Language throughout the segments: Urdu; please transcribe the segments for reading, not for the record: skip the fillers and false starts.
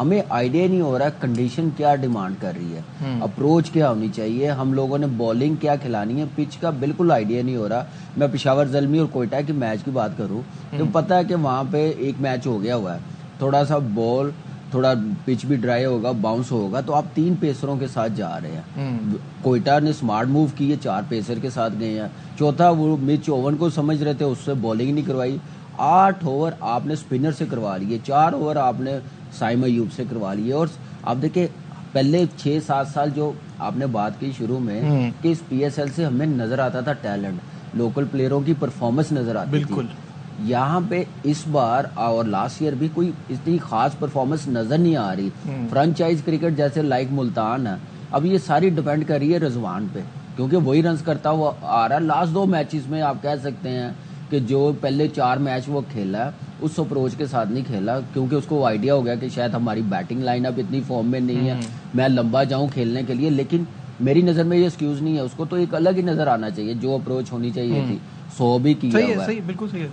ہمیں آئیڈیا نہیں ہو رہا کنڈیشن کیا ڈیمانڈ کر رہی ہے, اپروچ کیا ہونی چاہیے, ہم لوگوں نے بولنگ کیا کھلانی ہے, پچ کا بالکل آئیڈیا نہیں ہو رہا. میں پشاور زلمی اور کوئٹہ کی میچ کی بات کروں تو پتہ ہے کہ وہاں پہ ایک میچ ہو گیا ہوا ہے, تھوڑا سا بال تھوڑا پچ بھی ڈرائی ہوگا, باؤنس ہوگا, تو آپ 3 پیسروں کے ساتھ جا رہے ہیں. کوئٹہ نے سمارٹ موو کی ہے, 4 پیسر کے ساتھ گئے ہیں. چوتھا وہ مچ اوون کو سمجھ رہے تھے, اس سے بولنگ نہیں کروائی. 8 اوور آپ نے اسپنر سے کروا لیے, 4 اوور آپ نے سائم ایوب سے کروا لیے. اور آپ دیکھیں پہلے 6-7 سال جو آپ نے بات کی شروع میں کہ اس پی ایس ایل سے ہمیں نظر آتا تھا ٹیلنٹ, لوکل پلیئروں کی پرفارمنس نظر آتی بالکل. یہاں پہ اس بار اور لاسٹ ایئر بھی کوئی اتنی خاص پرفارمنس نظر نہیں آ رہی. فرنچائز کرکٹ جیسے لائک ملتان ہے, اب یہ ساری ڈیپینڈ کر رہی ہے رضوان پہ, کیونکہ وہی رنز کرتا ہوا آ رہا ہے. لاسٹ 2 میچز میں آپ کہہ سکتے ہیں کہ جو پہلے 4 میچ وہ کھیلا ہے اس اپروچ کے ساتھ نہیں کھیلا, کیونکہ اس کو آئیڈیا ہو گیا کہ شاید ہماری بیٹنگ لائن اپ اتنی فارم میں نہیں ہے, میں لمبا جاؤں کھیلنے کے لیے. لیکن میری نظر میں یہ ایکسکیوز نہیں ہے, اس کو تو ایک الگ ہی نظر آنا چاہیے, جو اپروچ ہونی چاہیے تھی 100 بھی کیا ہوا ہے. صحیح, بالکل صحیح ہے.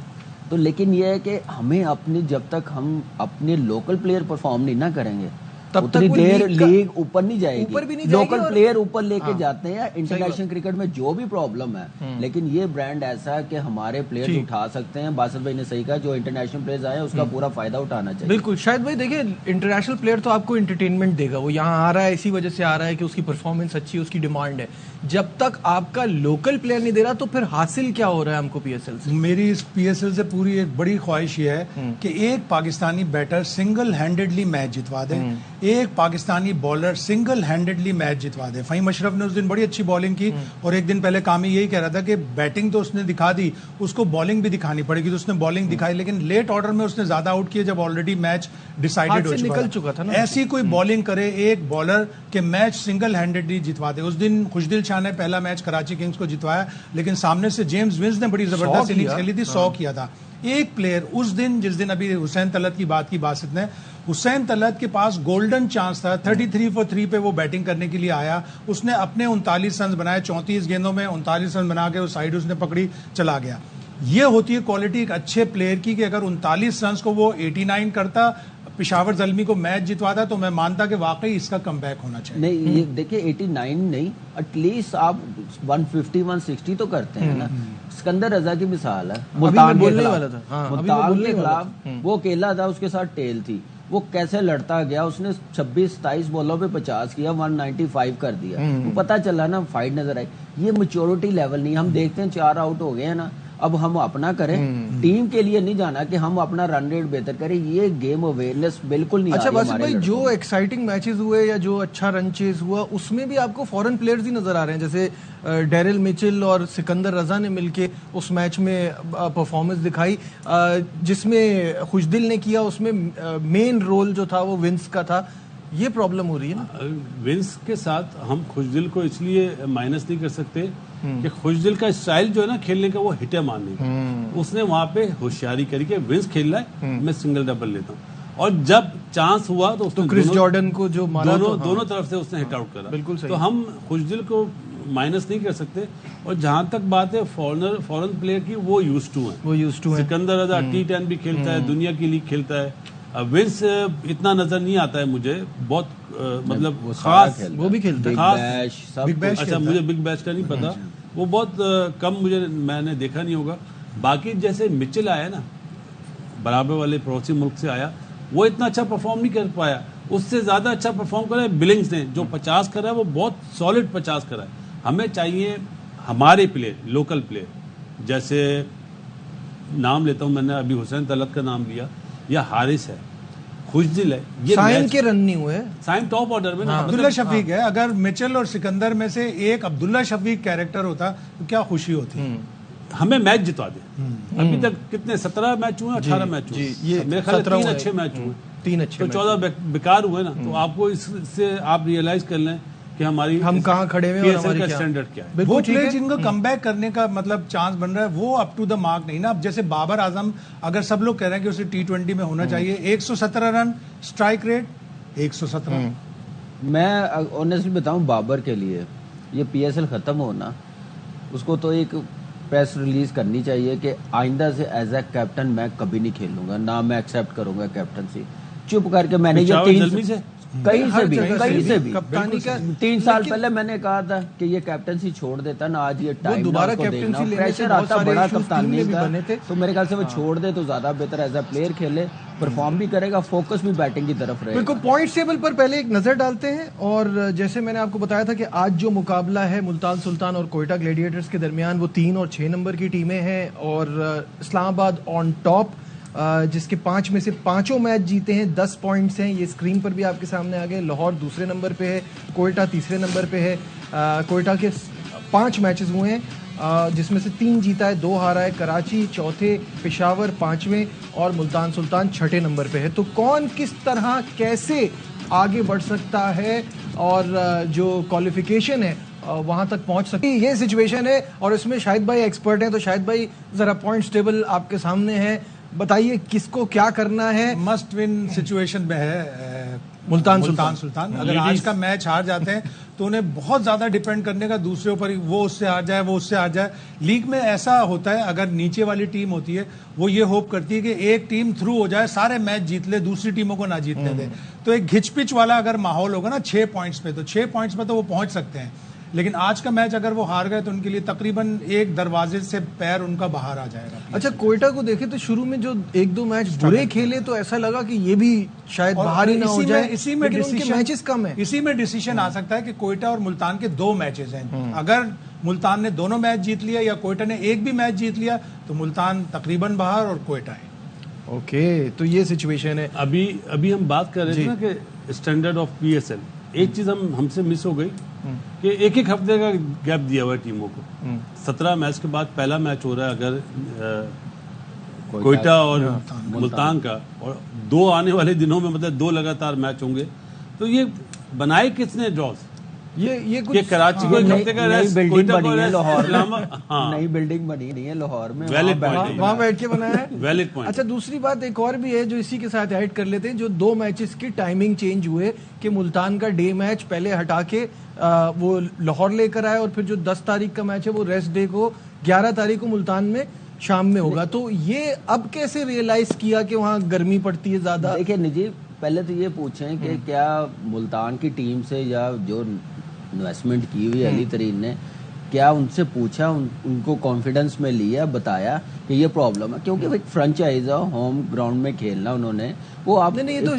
تو لیکن یہ ہے کہ ہمیں اپنی جب تک ہم اپنے لوکل پلیئر پرفارم نہیں نہ کریں گے تب تک اتنی وہ دیر لیگ اوپر نہیں جائے اوپر بھی گی. نہیں جائے گی. لوکل اور پلیئر اوپر لے کے جاتے ہیں انٹرنیشنل کرکٹ میں جو بھی پرابلم ہے, لیکن یہ برانڈ ایسا ہے کہ ہمارے پلیئر اٹھا سکتے ہیں. باسط بھائی نے صحیح کہا, جو انٹرنیشنل پلیئرز آئے ہیں اس کا پورا فائدہ اٹھانا چاہیے. بالکل. شاید بھائی دیکھیں انٹرنیشنل پلیئر تو آپ کو انٹرٹینمنٹ دے گا, وہ یہاں آ رہا ہے اسی وجہ سے آ رہا ہے کہ اس کی پرفارمنس اچھی ہے, اس کی ڈیمانڈ ہے. جب تک آپ کا لوکل پلیئر نہیں دے رہا تو پھر حاصل کیا ہو رہا ہے ہم کو پی ایس ایل سے؟ میری اس پی ایس ایل سے پوری ایک بڑی خواہش یہ ہے کہ ایک Pakistani batter single handedly match جتوا دے, ایک Pakistani bowler single handedly match جتوا دے. فہیم اشرف نے اس دن بڑی اچھی بالنگ کی, اور ایک دن پہلے کامی یہی کہہ رہا تھا کہ بیٹنگ تو اس نے دکھا دی, اس کو بالنگ بھی دکھانی پڑے گی, تو اس نے بالنگ دکھائی, لیکن لیٹ آرڈر میں اس نے زیادہ آؤٹ کیے جب آلریڈی میچ ڈیسائیڈڈ ہو چکا تھا. ایسی کوئی بالنگ کرے ایک بالر کہ میچ سنگل ہینڈڈلی جتوا دے. اس دن خوشدل شاہ نے پہلا میچ کراچی کنگز کو جتوایا, لیکن سامنے سے جیمز ونز نے بڑی زبردست اننگز کھیلی تھی, 100 کیا تھا. ایک پلیئر اس دن, جس دن ابھی حسین طلعت کی بات کی باسط نے, حسین طلعت کے پاس گولڈن چانس تھا, 33 for 3 پہ وہ بیٹنگ کرنے کے لیے آیا, اس نے اپنے 39 رنز بنائے, 34 گیندوں میں 39 رن بنا کے وہ سائیڈ اس نے پکڑی, چلا گیا. یہ ہوتی ہے کوالٹی ایک اچھے پلیئر کی, کہ اگر 39 رنز کو وہ 89 کرتا, پشاور زلمی کو میچ جتواتا, تو میں مانتا کہ واقعی اس کا کم بیک ہونا چاہیے. نہیں یہ دیکھیں 89 نہیں, ایٹ لیسٹ آپ 150 160 تو کرتے ہیں نا. سکندر رضا کی مثال ہے ملتان کے خلاف, وہ اکیلا تھا, اس کے ساتھ ٹیل تھی, وہ کیسے لڑتا گیا, اس نے 26-27 بالوں پہ 50 کیا, 195 کر دیا. وہ پتا چلا نا, فائٹ نظر آئی. یہ میچورٹی لیول نہیں, ہم دیکھتے ہیں 4 آؤٹ ہو گئے ہیں نا, اب ہم اپنا کریں, ٹیم کے لیے نہیں جانا کہ ہم اپنا رن ریٹ بہتر کریں. یہ گیم اویئرنیس بالکل نہیں. اچھا باسط بھائی, جو ایکسائٹنگ میچز ہوئے یا جو اچھا رن چیز ہوا, اس میں بھی آپ کو فورن پلیئرز ہی نظر آ رہے ہیں, جیسے ڈیرل میچل اور سکندر رضا نے مل کے اس میچ میں پرفارمنس دکھائی, جس میں خوشدل نے کیا, اس میں مین رول جو تھا وہ ونس کا تھا. یہ پرابلم ہو رہی ہے نا ونس کے ساتھ. ہم خوشدل کو اس لیے مائنس نہیں کر سکتے کہ خوشدل کا اسٹائل جو ہے نا کھیلنے کا, وہ ہٹے مارنے کا, اس نے وہاں پہ ہوشیاری کری کہ ونس کھیل رہا ہے, میں سنگل ڈبل لیتا ہوں, اور جب چانس ہوا تو اس نے کرس جارڈن کو جو مارا, دونوں طرف سے اس نے ہٹ آؤٹ کرا. بالکل صحیح. تو ہم خوشدل کو مائنس نہیں کر سکتے. اور جہاں تک بات ہے فورن پلیئر کی, وہ یوز ٹو ہیں. سکندر رضا T10 بھی کھیلتا ہے, دنیا کی لیگ کھیلتا ہے. ونس اتنا نظر نہیں آتا ہے مجھے, بہت مطلب خاص, وہ بھی کھیلتا ہے. اچھا مجھے بگ بیش کا نہیں پتا, وہ بہت کم مجھے, میں نے دیکھا نہیں ہوگا. باقی جیسے مچل آیا نا, برابر والے پڑوسی ملک سے آیا, وہ اتنا اچھا پرفارم نہیں کر پایا. اس سے زیادہ اچھا پرفارم کرا ہے بلنگز نے, جو 50 کرا ہے وہ بہت سالڈ 50 کرا ہے. ہمیں چاہیے ہمارے پلیئر, لوکل پلیئر, جیسے نام لیتا ہوں میں نے ابھی حسین طلعت کا نام لیا, یا حارث ہے, خوشدل ہے, یہ سائم کے رن نہیں ہوئے, سائم ٹاپ آرڈر میں, عبداللہ شفیق ہے. اگر مچل اور سکندر میں سے ایک عبداللہ شفیق کیریکٹر ہوتا تو کیا خوشی ہوتی. ہمیں میچ جتوا دے. ابھی تک کتنے 17 میچ ہوئے, 18 میچ ہوئے, میرے خیال 3 اچھے میچ ہوئے, 3 اچھے, تو 14 بیکار ہوئے نا. تو آپ کو اس سے آپ ریئلائز کر لیں کہ ہم کہاں کھڑے ہوئے اور ہماری اسٹینڈرڈ کیا ہے. وہ پلیئر جن کا کم بیک کرنے کا مطلب چانس بن رہا ہے, وہ اپ ٹو دا مارک نہیں نا. اب جیسے بابر اعظم, اگر سب لوگ کہہ رہے ہیں کہ اسے T20 میں ہونا چاہیے, 117 رن اسٹرائک ریٹ 117. میں آنیسٹلی بتاؤں, بابر کے لیے یہ پی ایس ایل ختم ہونا, اس کو تو ایک پریس ریلیز کرنی چاہیے کہ آئندہ سے ایز اے کیپٹن میں کبھی نہیں کھیلوں گا, نہ میں ایکسیپٹ کروں گا کیپٹنسی. چپ کر کے میں نے یہ زلمی سے کہیں سے بھی کپتانی کا 3 سال پہلے میں نے کہا تھا کہ یہ کیپٹنسی چھوڑ دیتا نا, آج یہ ٹائم دوبارہ کیپٹنسی پریشر آتا بڑا کپتانی کا, تو میرے خیال سے وہ چھوڑ دے تو زیادہ بہتر, ایز اے پلیئر کھیلے, پرفارم بھی کرے گا, فوکس بھی بیٹنگ کی طرف رہے گا. بالکل. پوائنٹس ٹیبل پر پہلے ایک نظر ڈالتے ہیں, اور جیسے میں نے آپ کو بتایا تھا کہ آج جو مقابلہ ہے ملتان سلطان اور کوئٹہ گلیڈیٹرز کے درمیان وہ 3 اور 6 نمبر کی ٹیمیں ہیں, اور اسلام آباد آن ٹاپ جس کے 5 میں سے 5 میچ جیتے ہیں, 10 پوائنٹس ہیں, یہ اسکرین پر بھی آپ کے سامنے آ گئے. لاہور دوسرے نمبر پہ ہے, کوئٹہ تیسرے نمبر پہ ہے. کوئٹہ کے 5 میچز ہوئے ہیں جس میں سے 3 جیتا ہے, 2 ہارا ہے. کراچی چوتھے, پشاور 5ویں اور ملتان سلطان 6 نمبر پہ ہے. تو کون کس طرح کیسے آگے بڑھ سکتا ہے اور جو کوالیفیکیشن ہے وہاں تک پہنچ سکتی, یہ سچویشن ہے. اور اس میں شاہد بھائی ایکسپرٹ ہیں, تو شاہد بھائی ذرا پوائنٹس ٹیبل آپ کے سامنے ہے, بتائیے کس کو کیا کرنا ہے. مسٹ ون سچویشن میں ہے ملتان سلطان. اگر آج کا میچ ہار جاتے ہیں تو انہیں بہت زیادہ ڈیپینڈ کرنے کا دوسرے اوپر, وہ اس سے ہار جائے, وہ اس سے ہار جائے. لیگ میں ایسا ہوتا ہے, اگر نیچے والی ٹیم ہوتی ہے وہ یہ ہوپ کرتی ہے کہ ایک ٹیم تھرو ہو جائے, سارے میچ جیت لے, دوسری ٹیموں کو نہ جیتنے دے. تو ایک گھچ پچ والا اگر ماحول ہوگا نا 6 پوائنٹس پہ, تو 6 پوائنٹس پہ تو وہ پہنچ سکتے ہیں. لیکن آج کا میچ اگر وہ ہار گئے تو ان کے لیے تقریباً ایک دروازے سے پیر ان کا باہر آ جائے گا. اچھا, کوئٹہ کو دیکھیں تو شروع میں جو 1-2 میچ برے کھیلے تو ایسا لگا کہ یہ بھی شاید باہر ہی نہ ہو جائے, اسی میں میچز کم ہیں. اسی میں ڈیسیشن آ سکتا ہے کہ کوئٹہ اور ملتان کے 2 میچز ہیں. اگر ملتان نے دونوں میچ جیت لیا یا کوئٹہ نے ایک بھی میچ جیت لیا تو ملتان تقریباً باہر اور کوئٹہ ہے. اوکے, تو یہ سچویشن ہے. ابھی ہم بات کر رہے تھے نا کہ اسٹینڈرڈ آف PSL, ایک چیز ہم سے مس ہو گئی کہ ایک ہفتے کا گیپ دیا ہوا ہے ٹیموں کو. 17 میچ کے بعد پہلا میچ ہو رہا ہے اگر کوئٹہ اور ملتان کا, اور 2 آنے والے دنوں میں مطلب 2 لگاتار میچ ہوں گے. تو یہ بنائے کس نے ڈراز؟ یہ کچھ کراچی کو نئی بلڈنگ بنی ہے لاہور میں, نئی بلڈنگ بنی نہیں ہے لاہور میں, وہاں بیٹھ کے بنایا ہے. Valid point. اچھا, دوسری بات ایک اور بھی ہے جو اسی کے ساتھ ایڈ کر لیتے ہیں, جو 2 میچز کی ٹائمنگ چینج ہوئے کہ ملتان کا ڈے میچ پہلے ہٹا کے وہ لاہور لے کر آئے, اور پھر جو 10 تاریخ کا میچ ہے وہ ریسٹ ڈے کو 11 تاریخ کو ملتان میں شام میں ہوگا. تو یہ اب کیسے ریئلائز کیا کہ وہاں گرمی پڑتی ہے زیادہ؟ دیکھیں نجیب, پہلے تو یہ پوچھیں کہ کیا ملتان کی ٹیم سے یا جو انویسٹمنٹ کی ہوئی علی ترین نے, کیا ان سے پوچھا, ان کو کانفیڈنس میں لیا, بتایا کہ یہ پرابلم ہے؟ کیونکہ ایک فرنچائز ہے, ہوم گراؤنڈ میں کھیلنا انہوں نے, وہ آپ نے تو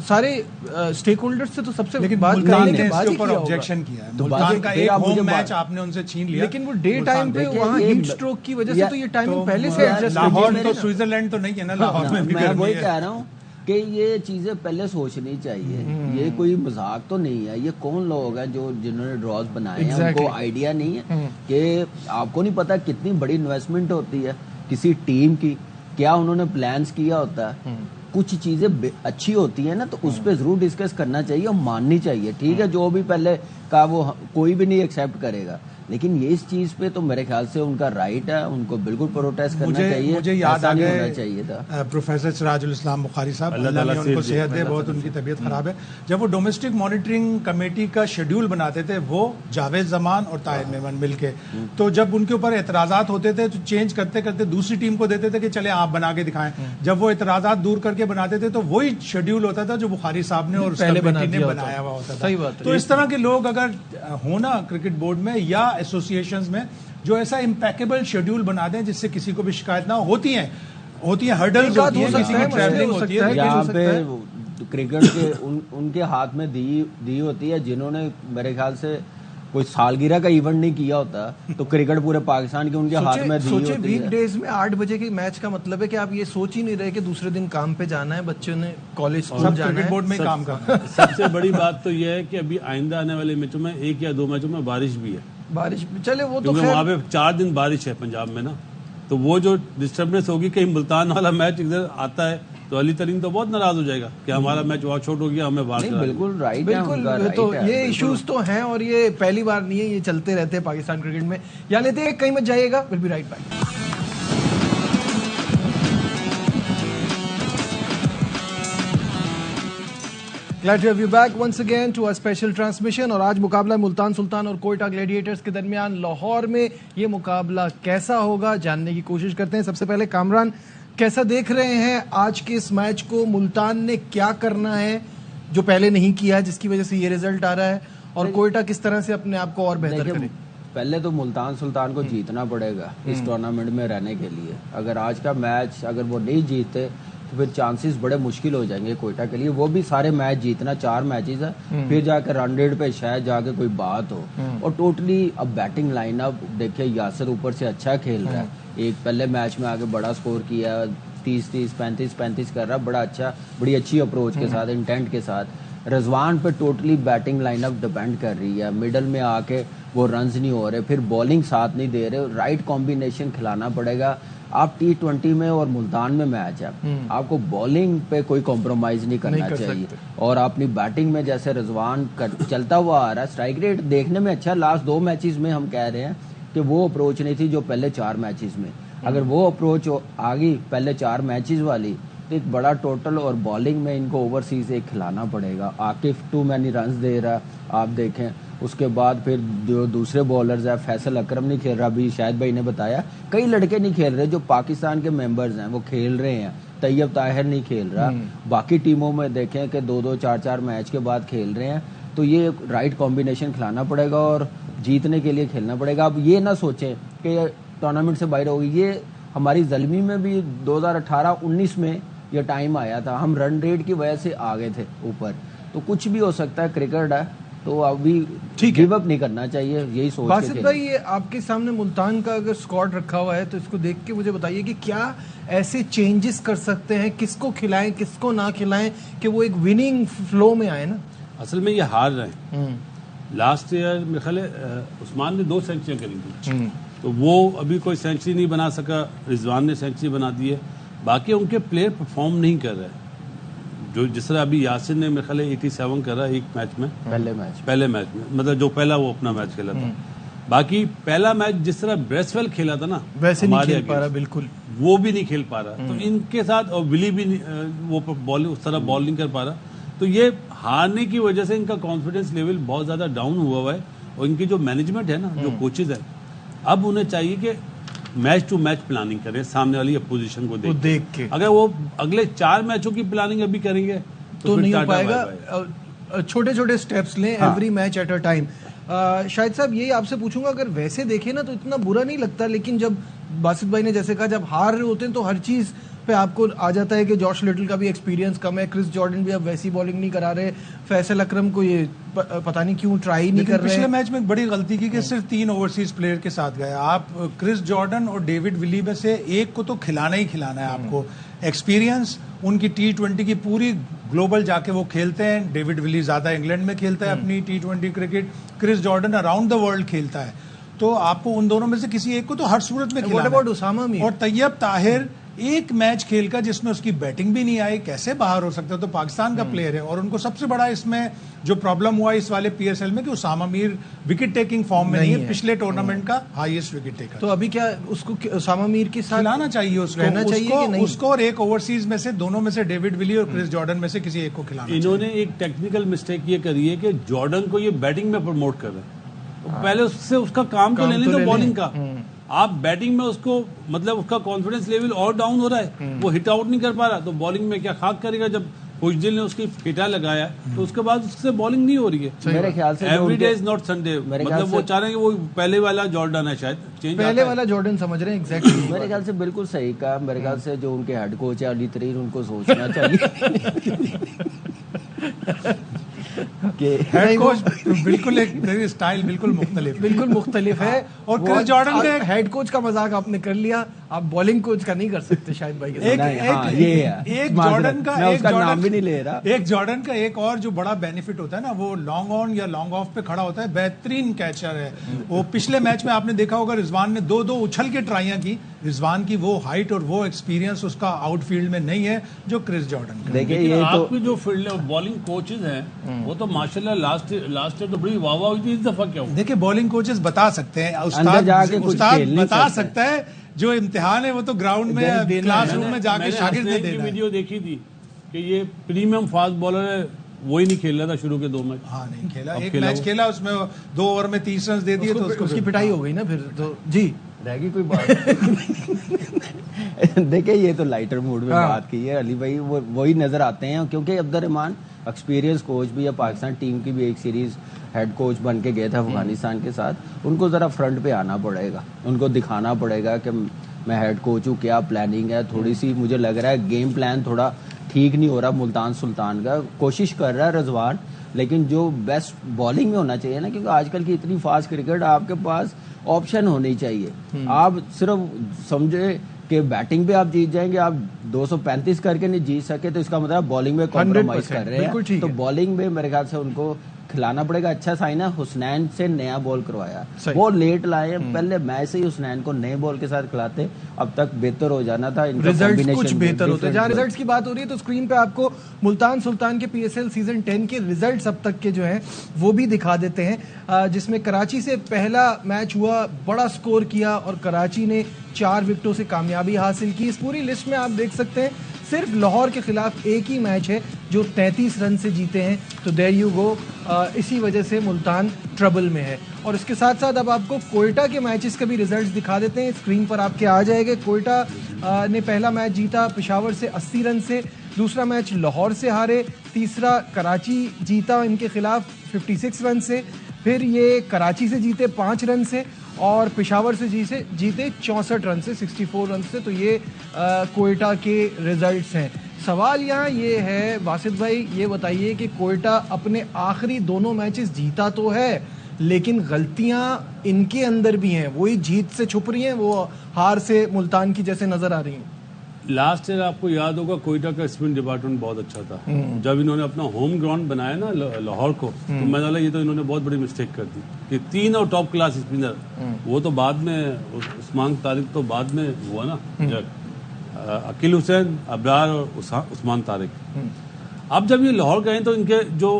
سارے اسٹیک ہولڈر سے تو سب سے بات کرنے کے بعد اوپر آبجیکشن کیا ہے. ملتان کا ایک ہوم میچ آپ نے ان سے چھین لیا, لیکن وہ ڈے ٹائم پہ وہاں ہیٹ سٹروک کی وجہ سے تو یہ ٹائمنگ پہلے سے ایڈجسٹ. لاہور تو سوئٹزرلینڈ تو نہیں ہے نا, لاہور میں میں وہی کہہ رہا ہوں کہ یہ چیزیں پہلے سوچنی چاہیے. یہ کوئی مذاق تو نہیں ہے. یہ کون لوگ ہیں جنہوں نے ڈراز بنائے ہیں, ان کو آئیڈیا نہیں ہے کہ آپ کو نہیں پتا کتنی بڑی انویسٹمنٹ ہوتی ہے کسی ٹیم کی, کیا انہوں نے پلانس کیا ہوتا ہے. کچھ چیزیں اچھی ہوتی ہیں نا تو اس پہ ضرور ڈسکس کرنا چاہیے اور ماننی چاہیے. ٹھیک ہے, جو بھی پہلے کا وہ کوئی بھی نہیں ایکسیپٹ کرے گا, لیکن یہ اس چیز پہ تو میرے خیال سے ان کا رائٹ ہے, ان کو بالکل پروٹیسٹ کرنا چاہیے. مجھے یاد آ چاہیے تھا پروفیسر سراج الاسلام بخاری صاحب, اللہ نے ان کو صحت دے, بہت ان کی طبیعت خراب ہے. جب وہ ڈومیسٹک مانیٹرنگ کمیٹی کا شیڈیول بناتے تھے, وہ جاوید زمان اور طاہر میمن مل کے, تو جب ان کے اوپر اعتراضات ہوتے تھے تو چینج کرتے کرتے دوسری ٹیم کو دیتے تھے کہ چلے آپ بنا کے دکھائیں. جب وہ اعتراضات دور کر کے بناتے تھے تو وہی شیڈیول ہوتا تھا جو بخاری صاحب نے اور کمیٹی نے بنایا ہوا ہوتا تھا. تو اس طرح کے لوگ اگر ہونا کرکٹ بورڈ میں یا ایسوسیشنز میں جو ایسا امپیکیبل شیڈیول بنا دیں جس سے کسی کو بھی شکایت نہ ہوتی ہیں ہرڈلز ہوتی ہیں, کسی کی ٹریولنگ ہوتی ہے. یہاں پہ کرکٹ کے ان کے ہاتھ میں دی ہوتی ہے جنہوں نے میرے خیال سے کوئی سالگرہ کا ایونٹ نہیں کیا ہوتا, تو کرکٹ پورے پاکستان کے ان کے ہاتھ میں دی ہوتی ہے. ویک ڈیز میں 8 بجے کے میچ کا مطلب ہے کہ آپ یہ سوچ ہی نہیں رہے کہ دوسرے دن کام پہ جانا ہے, بچوں نے کالج اسکول جانا ہے, کرکٹ بورڈ میں کام کرنا ہے. سب سے بڑی بات تو یہ ہے کہ ابھی آئندہ آنے والے میچوں میں 1 یا 2 میچوں میں بارش بھی ہے. بارش چلے وہ تو وہاں پہ 4 دن بارش ہے پنجاب میں نا, تو وہ جو ڈسٹربنس ہوگی کہ ملتان والا میچ ادھر آتا ہے تو علی ترین تو بہت ناراض ہو جائے گا کہ ہمارا میچ وہاں چھوٹ ہو گیا, ہمیں باہر. بالکل رائٹ, بالکل. تو یہ ایشوز تو ہیں اور یہ پہلی بار نہیں ہے, یہ چلتے رہتے ہیں پاکستان کرکٹ میں. یا لیتے ہیں کہیں مت جائیے گا, will be right back. Glad to have you back once again to our special transmission. اور آج مقابلہ ملتان سلطان اور کوئٹہ گلیڈیٹرز کے درمیان لاہور میں. یہ مقابلہ کیسا ہوگا جاننے کی کوشش کرتے ہیں. سب سے پہلے کامران, کیسا دیکھ رہے ہیں آج کے اس میچ کو؟ ملتان نے کیا کرنا ہے جو پہلے نہیں کیا جس کی وجہ سے یہ ریزلٹ آ رہا ہے، اور کوئٹہ کس طرح سے اپنے آپ کو اور بہتر کرے؟ پہلے تو ملتان سلطان کو جیتنا پڑے گا اس ٹورنامنٹ میں رہنے کے لیے. اگر آج کا میچ اگر وہ نہیں جیتے تو پھر چانسز بڑے مشکل ہو جائیں گے کوئٹہ کے لیے. وہ بھی سارے میچ جیتنا، 4 میچز ہے، پھر جا کے رن ریٹ پہ شاید جا کے کوئی بات ہو. اور ٹوٹلی اب بیٹنگ لائن اپ دیکھیں، یاسر اوپر سے اچھا کھیل رہا ہے. ایک پہلے میچ میں آگے بڑا سکور کیا، 30 35 کر رہا، بڑا اچھا، بڑی اچھی اپروچ کے ساتھ، انٹینٹ کے ساتھ. رضوان پہ totally batting line up depend کر رہی ہے. مڈل میں آ کے وہ رنز نہیں ہو رہے، پھر بولنگ ساتھ نہیں دے رہے. رائٹ کمبینیشن کھلانا پڑے گا. آپ T20 میں اور ملتان میں میچ ہے، آپ کو بولنگ پہ کوئی کمپرومائز نہیں کرنا چاہیے. اور اپنی بیٹنگ میں جیسے رضوان چلتا ہوا آ رہا ہے، اسٹرائک ریٹ دیکھنے میں اچھا. لاسٹ 2 میچز میں ہم کہہ رہے ہیں کہ وہ اپروچ نہیں تھی جو پہلے 4 میچز میں. اگر وہ اپروچ آ گئی پہلے 4 میچز والی تو ایک بڑا ٹوٹل. اور بالنگ میں ان کو اوورسیز ایک کھلانا پڑے گا. عاقف ٹو مینی رنز دے رہا آپ دیکھیں. اس کے بعد پھر جو دوسرے بولرز ہیں، فیصل اکرم نہیں کھیل رہا، ابھی شاہد بھائی نے بتایا کئی لڑکے نہیں کھیل رہے جو پاکستان کے ممبرز ہیں، وہ کھیل رہے ہیں. طیب طاہر نہیں کھیل رہا. باقی ٹیموں میں دیکھیں کہ 2 4 میچ کے بعد کھیل رہے ہیں. تو یہ رائٹ کمبینیشن کھلانا پڑے گا اور جیتنے کے لیے کھیلنا پڑے گا. اب یہ نہ سوچیں کہ ٹورنامنٹ سے باہر ہوگی. یہ ہماری زلمی میں بھی 2018-19 میں یہ ٹائم آیا تھا، ہم رن ریٹ کی وجہ سے آگے تھے اوپر. تو کچھ بھی ہو سکتا ہے، کرکٹ ہے، تو ابھی گیو اپ نہیں کرنا چاہیے. یہی سوچ کے باسط بھائی، یہ آپ کے سامنے ملتان کا اگر اسکواڈ رکھا ہوا ہے تو اس کو دیکھ کے مجھے بتائیے کہ کیا ایسے چینجز کر سکتے ہیں، کس کو کھلائیں کس کو نہ کھلائیں کہ وہ ایک وننگ فلو میں آئے نا؟ اصل میں یہ ہار رہے ہیں. لاسٹ ایئر میرے خیال ہے عثمان نے 2 سینچریاں کری تھیں، تو وہ ابھی کوئی سینچری نہیں بنا سکا. رضوان نے سینچری بنا دی ہے. باقی ان کے پلیئر پرفارم نہیں کر رہے. جو جس طرح ابھی یاسر نے میرے خیال 87 کرا ایک میچ میں، پہلے میچ میں، مطلب جو پہلا وہ اپنا میچ کھیلا تھا. باقی پہلا میچ جس طرح بریسویل کھیلا تھا نا، ویسے نہیں کھیل پا رہا، بالکل وہ بھی نہیں کھیل پا رہا. تو ان کے ساتھ اور ولی بھی وہ اس طرح بال نہیں کر پا رہا. تو یہ ہارنے کی وجہ سے ان کا کانفیڈنس لیول بہت زیادہ ڈاؤن ہوا ہے. اور ان کی جو مینجمنٹ ہے نا، جو کوچز ہیں، اب انہیں چاہیے کہ میچ ٹو میچ پلاننگ کریں سامنے والی اپوزیشن کو دیکھ کے. اگر وہ اگلے 4 میچوں کی پلاننگ ابھی کریں گے تو نہیں ہو پائے گا. چھوٹے چھوٹے سٹیپس لیں، every match at a time. Shahid sahib, یہی آپ سے پوچھوں گا، اگر ویسے دیکھیں نا تو اتنا برا نہیں لگتا، لیکن جب باسط بھائی نے جیسے کہا جب ہار رہے ہوتے ہیں تو ہر چیز پہ آپ کو آ جاتا ہے کہ جوش لٹل کا بھی ایکسپیرینس کم ہے، کرس جارڈن بھی اب ویسی بالنگ نہیں کرا رہے، فیصل اکرم کو یہ پتہ نہیں کیوں ٹرائی نہیں کر رہے. پچھلے میچ میں ایک بڑی غلطی کی کہ صرف 3 اوورسیز پلیئر کے ساتھ گئے. آپ کرس جارڈن اور ڈیوڈ ولی میں سے ایک کو تو کھلانا ہی کھلانا ہے. آپ کو ایکسپیرینس ان کی T20 کی پوری گلوبل جا کے وہ کھیلتے ہیں. ڈیوڈ ولی زیادہ انگلینڈ میں کھیلتا ہے اپنی T20 cricket, Chris Jordan around the world کھیلتا ہے. تو آپ کو ان دونوں میں سے کسی ایک کو تو ہر صورت میں کھلانا ہے. اور طیب طاہر ایک میچ کھیل کا جس میں اس کی بیٹنگ بھی نہیں آئی، کیسے باہر ہو سکتا ہے؟ تو پاکستان کا پلیئر ہے. اور ان کو سب سے بڑا اس میں جو پرابلم ہوا اس والے PSL میں کہ اسامہ میر وکٹ ٹیکنگ فارم میں نہیں ہے، پچھلے ٹورنامنٹ کا ہائیسٹ وکٹ ٹیکر. تو ابھی کیا اس کو اسامہ میر کے ساتھ کھلانا چاہیے، اس کو اور ایک اوورسیز میں سے دونوں میں سے ڈیوڈ ولی اور کرس جارڈن میں سے کسی ایک کو کھلانا. انہوں نے ایک ٹیکنیکل مسٹیک یہ کری ہے کہ جارڈن کو یہ بیٹنگ میں پروموٹ کر رہے ہیں. پہلے اس سے اس کا کام تو لے لیں جو بالنگ کا. آپ بیٹنگ میں اس کو مطلب اس کا کانفیڈنس لیول اور ڈاؤن ہو رہا ہے، وہ ہٹ آؤٹ نہیں کر پا رہا. تو بالنگ میں کیا خاک کرے گا؟ جب کچھ دل نے اس کی پھیٹا لگایا تو اس کے بعد اس سے بالنگ نہیں ہو رہی ہے. میرے خیال سے every day is not Sunday. مطلب وہ چاہ رہے ہیں کہ وہ پہلے والا جارڈن ہے، شاید پہلے والا جارڈن سمجھ رہے ہیں. ایگزیکٹلی میرے خیال سے بالکل صحیح کہا. میرے خیال سے جو ان کے ہیڈ کوچ ہے علی ترین، ان کو سوچنا چاہیے کہ ہیڈ کوچ بالکل ایک اسٹائل بالکل مختلف ہے. اور کرس جارڈن کا ہیڈ کوچ کا مذاق آپ نے کر لیا، آپ بالنگ کوچ کا نہیں کر سکتے شاید بھائی. ایک جارڈن کا ایک اور جو بڑا بینیفٹ ہوتا ہے نا، وہ لانگ آن یا لانگ آف پہ کھڑا ہوتا ہے، بہترین کیچر ہے وہ. پچھلے میچ میں آپ نے دیکھا ہوگا رضوان نے 2 اچھل کے ٹرائیاں کی. رضوان کی وہ ہائٹ اور وہ ایکسپیرینس اس کا آؤٹ فیلڈ میں نہیں ہے جو کرس جارڈن کا. دیکھیے آپ کی جو فیلڈ بالنگ کوچز ہیں وہ تو ماشاءاللہ لاسٹ ایئر تو بڑی واہ واہ ہوئی تھی. اس دفعہ کیا ہوا؟ دیکھیے بالنگ کوچز بتا سکتے ہیں، استاد بتا سکتا ہے. جو امتحان ہے وہ تو گراؤنڈ میں کلاس روم میں جا کے شاگرد نے دینا. ویڈیو دیکھی تھی کہ یہ پریمیم فاسٹ بالر ہے، وہی نہیں کھیل رہا تھا شروع کے 2 میچ. ہاں نہیں کھیلا. ایک میچ کھیلا، اس میں 2 اوور میں 30 رنز دے دیے تو اس کی پٹائی ہو گئی نا پھر. تو جی رہ گئی کوئی بات؟ دیکھیں یہ تو لائٹر موڈ میں بات کی ہے علی بھائی, وہی نظر آتے ہیں کیونکہ عبد الرحمان ایکسپیرینس کوچ بھی ہے, پاکستان ٹیم کی بھی ایک سیریز ہیڈ کوچ بن کے گئے تھے افغانستان کے ساتھ. ان کو ذرا فرنٹ پہ آنا پڑے گا, ان کو دکھانا پڑے گا کہ میں ہیڈ کوچ ہوں, کیا پلاننگ ہے. تھوڑی سی مجھے لگ رہا ہے گیم پلان تھوڑا ٹھیک نہیں ہو رہا ملتان سلطان کا. کوشش کر رہا ہے رضوان, لیکن جو بیسٹ بالنگ میں ہونا چاہیے نا, کیونکہ آج کل کی اتنی فاسٹ کرکٹ, آپ کے پاس آپشن ہونی چاہیے. آپ صرف سمجھے کہ بیٹنگ پہ آپ جیت جائیں گے, آپ 235 کر کے نہیں جیت سکے تو اس کا مطلب بالنگ میں کمپرومائز کر رہے ہیں. تو بالنگ میں میرے خیال سے ان کو کھلانا پڑے گا. اچھا سائن ہے حسنین سے نیا بال کروایا, بہت لیٹ لائے ہیں, پہلے میچ سے ہی حسنین کو نئے بال کے ساتھ کھلاتے, اب تک بہتر ہو جانا تھا. ریزلٹس کچھ بہتر ہوتے. جہاں ریزلٹس کی بات ہو رہی ہے تو اسکرین پہ آپ کو ملتان سلطان کے PSL سیزن 10 کے ریزلٹس اب تک کے جو ہیں وہ بھی دکھا دیتے ہیں, جس میں کراچی سے پہلا میچ ہوا, بڑا سکور کیا اور کراچی نے 4 وکٹوں سے کامیابی حاصل کی. اس پوری لسٹ میں آپ دیکھ سکتے ہیں صرف لاہور کے خلاف ایک ہی میچ ہے جو 33 رن سے جیتے ہیں. تو دیر یو گو, اسی وجہ سے ملتان ٹربل میں ہے. اور اس کے ساتھ ساتھ اب آپ کو کوئٹہ کے میچز کا بھی ریزلٹس دکھا دیتے ہیں. اسکرین پر آپ کے آ جائے گے. کوئٹہ نے پہلا میچ جیتا پشاور سے 80 رن سے, دوسرا میچ لاہور سے ہارے, تیسرا کراچی جیتا ان کے خلاف 56 رن سے, پھر یہ کراچی سے جیتے 5 رن سے, اور پشاور سے جیتے 64 رن سے 64 رن سے. تو یہ کوئٹہ کے ریزلٹس ہیں. سوال یہاں یہ ہے باسط بھائی, یہ بتائیے کہ کوئٹہ اپنے آخری دونوں میچز جیتا تو ہے, لیکن غلطیاں ان کے اندر بھی ہیں, وہی جیت سے چھپ رہی ہیں, وہ ہار سے ملتان کی جیسے نظر آ رہی ہیں. لاسٹ ایئر آپ کو یاد ہوگا کوئٹہ کا اسپن ڈپارٹمنٹ بہت اچھا تھا. جب انہوں نے اپنا ہوم گراؤنڈ بنایا نا لاہور کو, تو میں نے یہ تو انہوں نے بہت بڑی مسٹیک کر دی کہ 3 اور ٹاپ کلاس اسپنر, وہ تو بعد میں عثمان طارق تو بعد میں ہوا نا, عقیل حسین, ابرار اور عثمان طارق. اب جب یہ لاہور گئے تو ان کے جو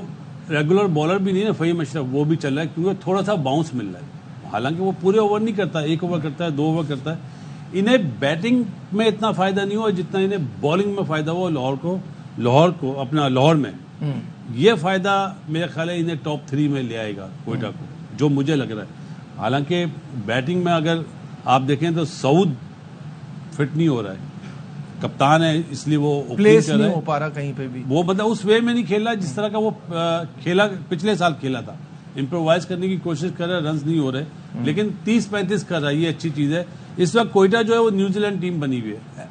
ریگولر بالر بھی نہیں ہے فہیم اشرف, وہ بھی چل رہا ہے کیونکہ تھوڑا سا باؤنس مل رہا ہے. حالانکہ وہ پورے اوور نہیں کرتا, 1 اوور کرتا ہے, 2 اوور کرتا ہے. انہیں بیٹنگ میں اتنا فائدہ نہیں ہوا جتنا انہیں بالنگ میں فائدہ ہوا لاہور کو اپنا لاہور میں. یہ فائدہ میرے خیال ہے انہیں ٹاپ 3 میں لے آئے گا کوئٹہ کو, جو مجھے لگ رہا ہے. حالانکہ بیٹنگ میں اگر آپ دیکھیں تو سعود فٹ نہیں ہو رہا ہے, کپتان ہے اس لیے وہ پلیس نہیں ہو پا رہا کہیں پہ بھی, وہ مطلب اس وے میں نہیں کھیل رہا جس طرح کا وہ کھیلا پچھلے سال کھیلا تھا. امپرووائز کرنے کی کوشش کر رہا ہے, رنز نہیں ہو رہے, لیکن 30-35 کر رہا ہے, یہ اچھی چیز ہے. اس وقت کوئٹہ جو ہے وہ نیوزی لینڈ ٹیم بنی ہوئی ہے,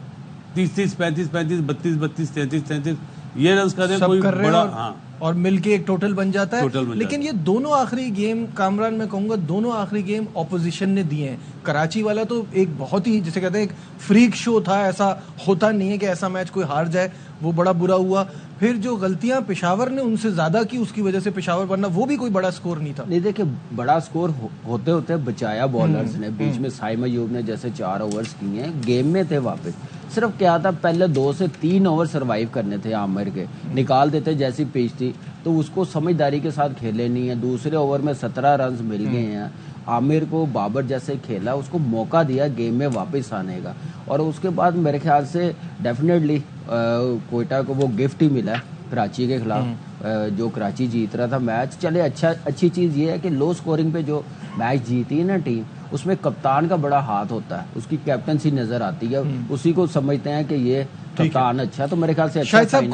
30-30, 35-35, 32-32, 33-33 یہ رنز کر رہے ہیں, ہاں, اور مل کے ایک ٹوٹل بن جاتا ہے. لیکن یہ دونوں آخری گیم, کامران میں کہوں گا دونوں آخری گیم اپوزیشن نے دیے ہیں. کراچی والا تو ایک بہت ہی جسے کہتے ہیں ایک فریک شو تھا, ایسا ہوتا نہیں ہے کہ ایسا میچ کوئی ہار جائے, وہ بڑا برا ہوا. پھر جو غلطیاں پشاور نے ان سے زیادہ کی, اس کی وجہ سے پشاور, ورنہ وہ بھی کوئی بڑا سکور نہیں تھا. نہیں دیکھیں بڑا سکور ہوتے ہوتے بچایا بالرز نے. بیچ میں سائم ایوب نے جیسے 4 اوورز کیے ہیں, گیم میں تھے واپس. صرف کیا تھا, پہلے 2 سے 3 اوور سروائیو کرنے تھے عامر کے, نکال دیتے جیسی پیچ تھی, تو اس کو سمجھداری کے ساتھ کھیلے نہیں ہے. دوسرے اوور میں 17 رنز مل گئے ہیں. عامر کو بابر جیسے کھیلا, اس کو موقع دیا گیم میں واپس آنے کا, اور اس کے بعد میرے خیال سے ڈیفینیٹلی کوئٹہ کو وہ گفٹ ہی ملا کراچی کے خلاف, جو کراچی جیت رہا تھا میچ. چلے اچھی چیز یہ ہے کہ لو سکورنگ پہ جو میچ جیتی ہے نا ٹیم, اس میں کپتان کا بڑا ہاتھ ہوتا ہے, اس کی کیپٹنسی نظر آتی ہے, اسی کو سمجھتے ہیں کہ یہ کپتان اچھا. تو میرے خیال سے شاید صاحب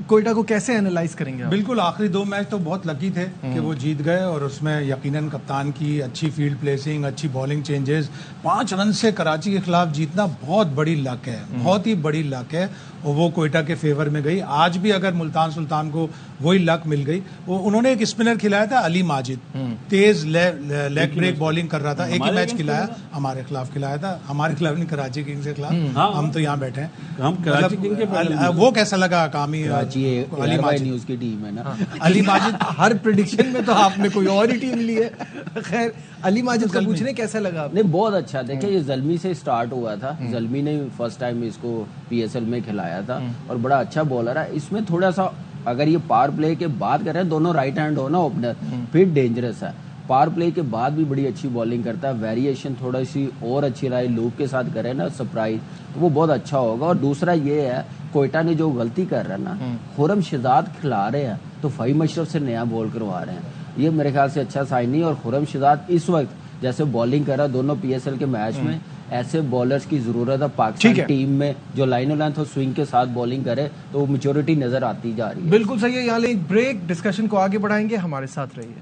کوئٹہ کو کیسے اینالائز کریں گے؟ بالکل آخری 2 میچ تو بہت لکی تھے کہ وہ جیت گئے, اور اس میں یقیناً کپتان کی اچھی فیلڈ پلیسنگ, اچھی بالنگ چینجز, 5 رن سے کراچی کے خلاف جیتنا بہت بڑی لک ہے, بہت ہی بڑی لک ہے, اور وہ کوئٹہ کے فیور میں گئی. آج بھی اگر ملتان سلطان کو وہی لک مل گئی, انہوں نے ایک اسپنر کھلایا تھا علی ماجد, تیز لیگ بریک بالنگ کر رہا تھا, ایک ہی میچ کھلایا, ہمارے خلاف کھلایا تھا, ہمارے خلاف نہیں کراچی کنگز کے خلاف, ہم تو یہاں بیٹھے ہیں. وہ کیسا لگا کامی, علی ماجد نیوز کی ٹیم ہے نا, علی ماجد ہر پریڈکشن میں تو آپ نے کوئی اور ہی ٹیم لی ہے. خیر علی ماجد کا پوچھنے کیسا لگا؟ نہیں بہت اچھا. دیکھیں یہ زلمی سے سٹارٹ ہوا تھا, زلمی نے فرسٹ ٹائم اس کو PSL میں کھلایا تھا, اور بڑا اچھا بالر ہے. اس میں تھوڑا سا اگر یہ پاور پلے کے بعد کریں, دونوں رائٹ ہینڈ ہو نا اوپنر, پھر ڈینجرس ہے. پاور پلے کے بعد بھی بڑی اچھی بالنگ کرتا ہے, ویریشن تھوڑی سی اور اچھی رہے, لوپ کے ساتھ کرے نا سرپرائز, تو وہ بہت اچھا ہوگا. اور دوسرا یہ ہے کوئٹہ نے جو غلطی کر رہا ہے نا, خرم شہزاد کھلا رہے ہیں تو فہیم اشرف سے نیا بال کروا رہے ہیں, یہ میرے خیال سے اچھا سائن نہیں. اور خرم شہزاد اس وقت جیسے بولنگ کر رہا دونوں PSL کے میچ میں, ایسے بالرز کی ضرورت ہے پاکستان ٹیم میں جو لائن و لینتھ اور سوئنگ کے ساتھ بولنگ کرے, تو وہ میچورٹی نظر آتی جا رہی ہے. بالکل صحیح ہے. یہاں لیں ایک بریک, ڈسکشن کو آگے بڑھائیں گے, ہمارے ساتھ رہیے.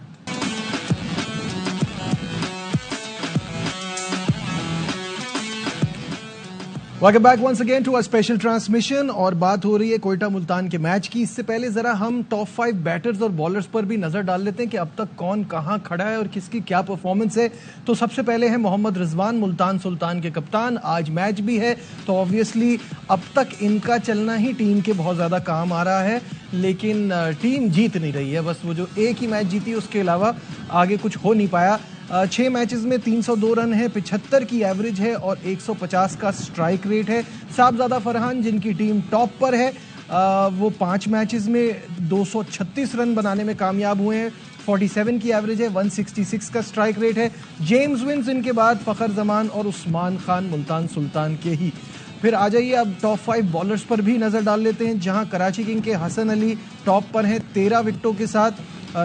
Welcome back once again to special transmission, اور بات ہو رہی ہے کوئٹہ ملتان کے میچ کی. اس سے پہلے ذرا ہم ٹاپ 5 بیٹرز اور بالرز پر بھی نظر ڈال لیتے ہیں کہ اب تک کون کہاں کھڑا ہے اور کس کی کیا پرفارمنس ہے. تو سب سے پہلے ہے محمد رضوان, ملتان سلطان کے کپتان. آج میچ بھی ہے تو آبویسلی اب تک ان کا چلنا ہی ٹیم کے بہت زیادہ کام آ رہا ہے, لیکن ٹیم جیت نہیں رہی ہے. بس وہ جو ایک ہی میچ جیتی, اس کے علاوہ آگے کچھ ہو نہیں پایا. 6 میچز میں 302 رن ہے, 75 کی ایوریج ہے اور 150 کا سٹرائک ریٹ ہے. صاحبزادہ فرحان جن کی ٹیم ٹاپ پر ہے, وہ 5 میچز میں 236 رن بنانے میں کامیاب ہوئے ہیں, 47 کی ایوریج ہے, 166 کا سٹرائک ریٹ ہے. جیمز ونز ان کے بعد فخر زمان اور عثمان خان ملتان سلطان کے ہی. پھر آ جائیے اب ٹاپ 5 بالرز پر بھی نظر ڈال لیتے ہیں, جہاں کراچی کنگ کے حسن علی ٹاپ پر ہیں 13 وکٹوں کے ساتھ,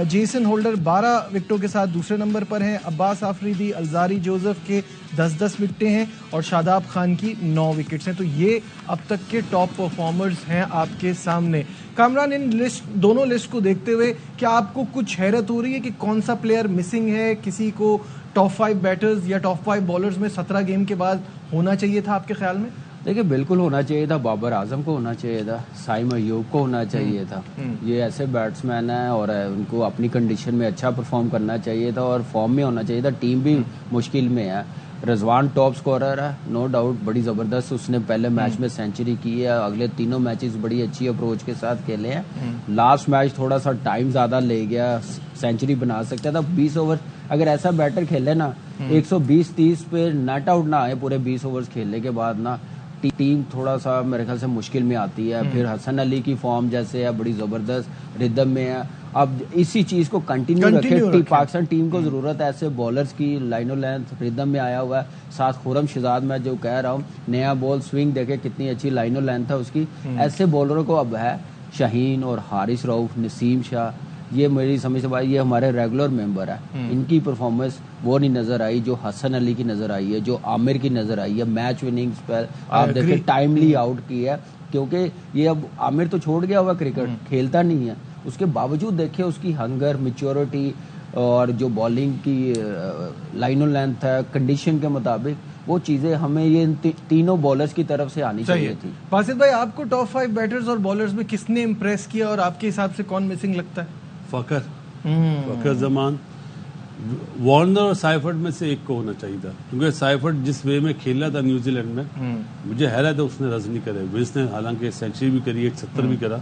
جیسن ہولڈر 12 وکٹوں کے ساتھ دوسرے نمبر پر ہیں, عباس آفریدی, الزاری جوزف کے 10-10 وکٹیں ہیں اور شاداب خان کی 9 وکٹس ہیں. تو یہ اب تک کے ٹاپ پرفارمرز ہیں آپ کے سامنے. کامران, ان دونوں لسٹ کو دیکھتے ہوئے کیا آپ کو کچھ حیرت ہو رہی ہے کہ کون سا پلیئر مسنگ ہے؟ کسی کو ٹاپ 5 بیٹرز یا ٹاپ 5 بالرز میں 17 گیم کے بعد ہونا چاہیے تھا آپ کے خیال میں؟ دیکھیے بالکل ہونا چاہیے تھا, بابر اعظم کو ہونا چاہیے تھا, سائم ایوب کو ہونا چاہیے تھا. یہ ایسے بیٹس مین ہیں اور ان کو اپنی کنڈیشن میں اچھا پرفارم کرنا چاہیے تھا اور فارم میں ہونا چاہیے تھا. ٹیم بھی مشکل میں ہے. رضوان ٹاپ سکورر ہے نو ڈاؤٹ, بڑی زبردست اس نے پہلے میچ میں سینچری کی ہے. اگلے تینوں میچز بڑی اچھی اپروچ کے ساتھ کھیلے ہیں. لاسٹ میچ تھوڑا سا ٹائم زیادہ لے گیا, سینچری بنا سکتا تھا. 20 اوور اگر ایسا بیٹر کھیلے نا 120-30 پہ نیٹ آؤٹ نہ آئے پورے 20 اوورز کھیلنے کے بعد نا, ٹیم تھوڑا سا میرے خیال سے مشکل میں آتی ہے. پھر حسن علی کی فارم جیسے ہے بڑی زبردست ردم میں ہے. اب اسی چیز کو کنٹینیو رکھے. پاکستان ٹیم کو ضرورت ہے ایسے بالرز کی, لائن و لینتھ ردم میں آیا ہوا ہے. ساتھ خرم شہزاد میں جو کہہ رہا ہوں, نیا بال سوئنگ دیکھے کتنی اچھی لائن و لینتھ ہے اس کی. ایسے بالروں کو اب ہے. شاہین اور حارث رؤف, نسیم شاہ, یہ میری سمجھ سے بات, یہ ہمارے ریگولر ممبر ہیں. ان کی پرفارمنس وہ نہیں نظر آئی جو حسن علی کی نظر آئی ہے, جو عامر کی نظر آئی ہے. میچ وننگ پر آپ دیکھیں ٹائملی آؤٹ کی ہے, کیونکہ یہ اب عامر تو چھوڑ گیا ہوا کرکٹ, کھیلتا نہیں ہے. اس کے باوجود دیکھیں اس کی ہنگر, میچورٹی اور جو بالنگ کی لائن و لینتھ ہے کنڈیشن کے مطابق, وہ چیزیں ہمیں یہ تینوں بالرز کی طرف سے آنی چاہیے تھی. باسط بھائی, آپ کو ٹاپ 5 بیٹرز اور بالرز میں کس نے امپریس کیا اور آپ کے حساب سے کون مسنگ لگتا ہے؟ فخر زمان, وارنر اور سائفرڈ میں سے ایک کو ہونا چاہیے تھا, کیونکہ سائفرڈ جس وے میں کھیلا تھا نیوزی لینڈ میں, مجھے حیرت ہے اس نے رز نہیں کرے. ونس نے حالانکہ سینچری بھی کری, 170 بھی کرا.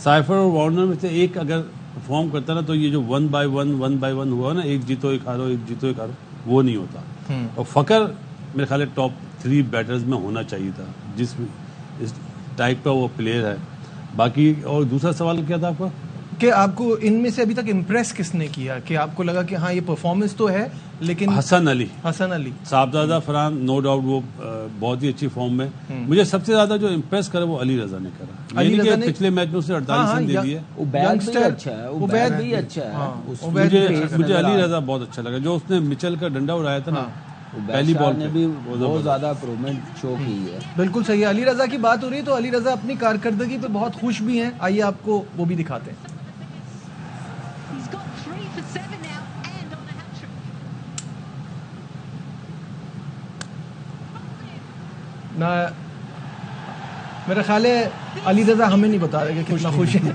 سائفرڈ اور وارنر میں سے ایک اگر پرفارم کرتا نا, تو یہ جو 1/1 ہوا نا, ایک جیتو ایک ہارو, ایک جیتو ایک ہارو, وہ نہیں ہوتا. اور فخر میرے خیال ہے ٹاپ 3 بیٹرز میں ہونا چاہیے تھا, جس اس ٹائپ کا وہ پلیئر ہے. باقی اور دوسرا سوال کیا تھا آپ کا کہ آپ کو ان میں سے ابھی تک امپریس کس نے کیا کہ آپ کو لگا کہ ہاں یہ پرفارمنس تو ہے لیکن؟ حسن علی صاحبزادہ فرحان, نو ڈاؤٹ وہ بہت ہی اچھی فارم میں. مجھے سب سے زیادہ جو امپریس کرا وہ علی رضا نے کرا. یعنی کہ پچھلے میچ میں اسے 48 رن دے دیے. مجھے علی رضا بہت اچھا لگا, جو اس نے مچل کا ڈنڈا اڑایا تھا نا پہلی بال نے بھی بہت زیادہ امپروومنٹ شو کی ہے. بالکل صحیح ہے. علی رضا کی بات ہو رہی ہے تو علی رضا اپنی کارکردگی پہ بہت خوش بھی ہیں. آئیے آپ کو وہ بھی دکھاتے ہیں. میرا خیال ہے علی رضا ہمیں نہیں بتا رہے کہ کتنا خوش ہے.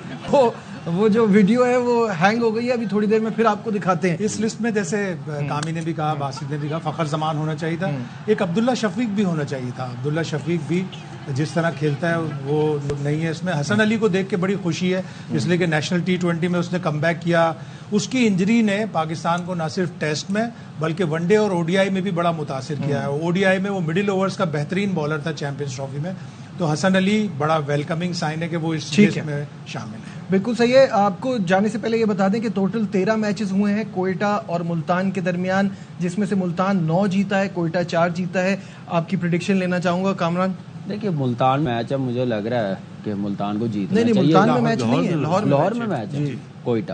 وہ جو ویڈیو ہے وہ ہینگ ہو گئی ہے, ابھی تھوڑی دیر میں پھر آپ کو دکھاتے ہیں. اس لسٹ میں جیسے کامی نے بھی کہا, باسط نے بھی کہا, فخر زمان ہونا چاہیے تھا. ایک عبداللہ شفیق بھی ہونا چاہیے تھا. عبداللہ شفیق بھی جس طرح کھیلتا ہے وہ نہیں ہے اس میں. حسن علی کو دیکھ کے بڑی خوشی ہے, اس لیے کہ نیشنل T20 میں اس نے کم بیک کیا. اس کی انجری نے پاکستان کو نہ صرف ٹیسٹ میں بلکہ ون ڈے اور ODI میں بھی بڑا متاثر کیا ہے. ODI میں وہ مڈل اوورز کا بہترین بالر تھا چیمپئنز ٹرافی میں. تو حسن علی بڑا ویلکمنگ سائن ہے کہ وہ اس لسٹ میں شامل ہے. بالکل صحیح ہے. آپ کو جانے سے پہلے یہ بتا دیں کہ ٹوٹل 13 میچز ہوئے ہیں کوئٹہ اور ملتان کے درمیان, جس میں سے ملتان 9 جیتا ہے, کوئٹہ 4 جیتا ہے. آپ کی پریڈکشن لینا چاہوں گا کامران. دیکھیے ملتان میچ ہے, مجھے لگ رہا ہے کہ ملتان کو جیتنا نہیں, چاہیے. ملتان میں میچ نہیں ہے, لاہور میں میچ ہے. کوئٹہ